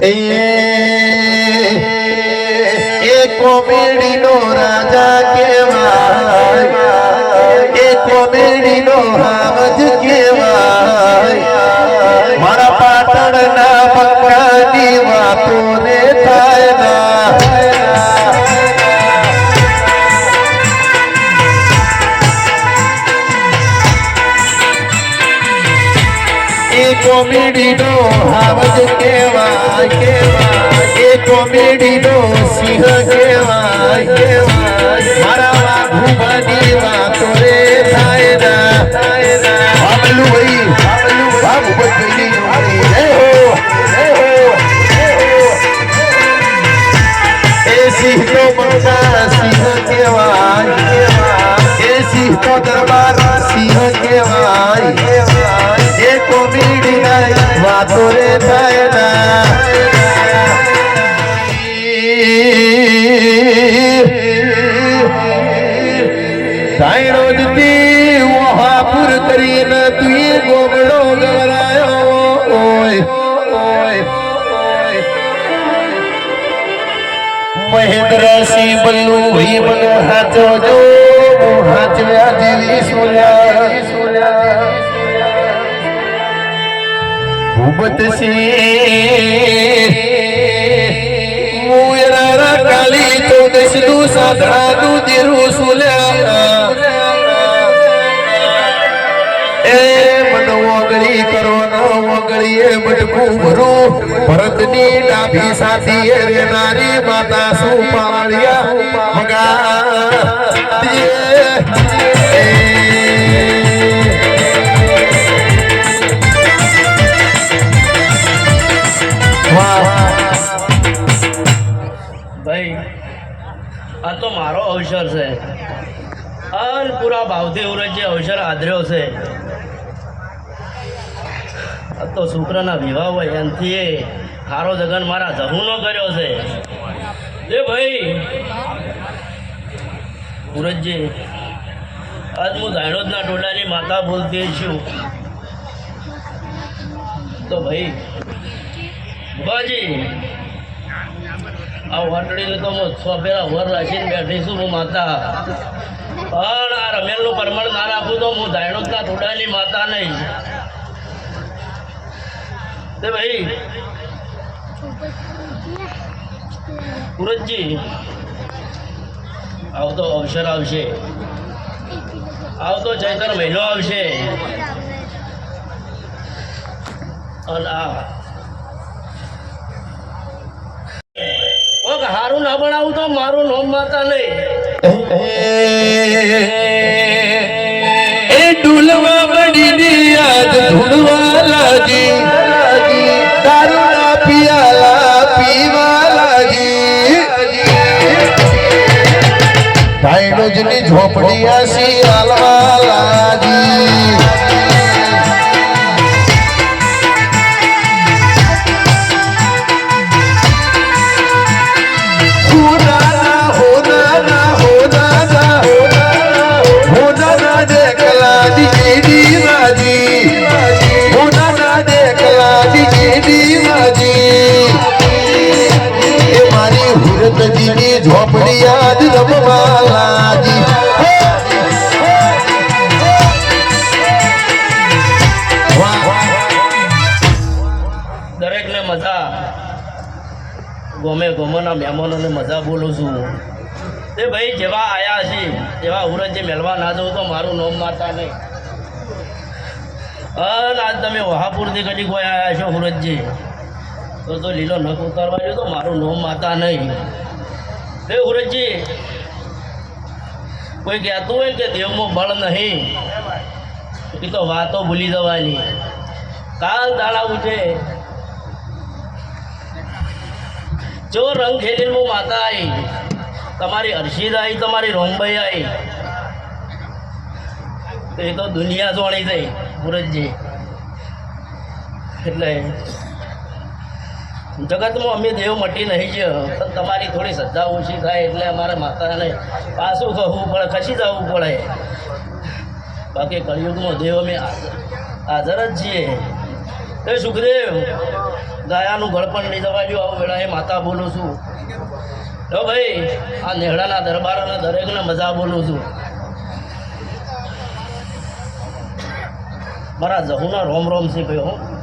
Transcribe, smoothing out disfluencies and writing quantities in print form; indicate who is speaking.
Speaker 1: એ કોમેડીનો રાજા કેવાય, એ કોમેડીનો હાવજ કેવાય, મારા પાટણના પક્કાની વાતો ને થાય ના, એ કોમેડીનો હાવજ કેવાય કેવાય, એ કોમેડીનો સિંહ કેવાય, મારા વાઘુબાની વાતો રે થાય ના, બાબલું ભાઈ બાબુ ભાઈ જય હો જય હો, એ સિંહ તો મંગા સિંહ કેવાય, એ સિંહ તો દરબાર સિંહ કેવાય, એ કોમેડી ના વાતો રે થાય ના, ધાયણો જતી વહાપુર કરીને તું ગોગડો ગવરાયો મહેન્દ્રસિંહ બલ્લુ ભાઈ મને હાચો જો હાચવ્યા જેવી સોલ્યા ભૂપતસિંહ મુયરા કાલી ચૌદશ નું સાધણા નું દેરું સોલ્યા એ મન ઓગળી કરો ન ઓગળી એ મટકું ભરું ભરતની ડાભી સાથી એ નારી માતા શું પાળ્યા મગા
Speaker 2: ભાઈ આ તો મારો અવસર છે અન પૂરા ભાવથી જે અવસર આદર્યો છે આ તો શુક્રના વિવાહ હોય એનાથી હારો જગન મારા જહુનો કર્યો છે એ ભાઈ સુરજજી આજ હું ધાણોદના ટોળાની માતા બોલતી છું તો ભાઈ બાજી આ વાટડીને તો હું પેલા વર રાખીને બેઠીશું હું માતા પણ આ રમેલનું પ્રમાણ ના રાખું તો હું ધાણોદના ટોળાની માતા નહીં તે ભાઈ સુરજજી આવતો અવસર આવશે આવતો ચૈતર મહિનો આવશે અને આ હારું ના બનાવું તો મારું નામ માતા નહીં
Speaker 1: એ ડુલવા બડી આજ ધૂળવા લાગી દારૂના પિયાલા પીવા લાગી ધાયણોજની ઝોપડી આસી હાલવા લાગી ઝોપડી આજ રમવા લાગી
Speaker 2: દરેકને મજા ગમે ગમોના મહેમાનોને મજા બોલું છું એ ભાઈ જેવા આયા છે એવા હુરજ મેળવા ના જવું તો મારું નામ માતા નહીં અને આજ તમે વહાપુરથી કદી કોઈ આવ્યા છો હુરજજી તો લીલો નખ ઉતારવા જો તો મારું નામ માતા નહીં એ હુરજજી કોઈ કહેતું હોય કે દેવમાં બળ નહીં એ તો વાતો ભૂલી જવાની કાલ દાડા ઉઠે જો રંગ ખેલીને માતા આવી તમારી હર્ષિદ આવી તમારી રોમભાઈ આવી તો એ તો દુનિયા જોણી થઈ હુરજજી એટલે જગતમાં અમે દેવ મટી નહીં છે પણ તમારી થોડી શ્રદ્ધા ઓછી થાય એટલે અમારે માતાને પાછું કહવું પડે ખસી જવું પડે બાકી કળિયુગમાં દેવ અમે હાજર જ છીએ એ સુખદેવ ગાયાનું ગળપણ નહીં દબાવ્યું આવું વેળાએ માતા બોલું છું તો ભાઈ આ નેહડાના દરબાર અને દરેકને મજા બોલું છું મારા જહુના રોમ રોમ છે ભાઈ હું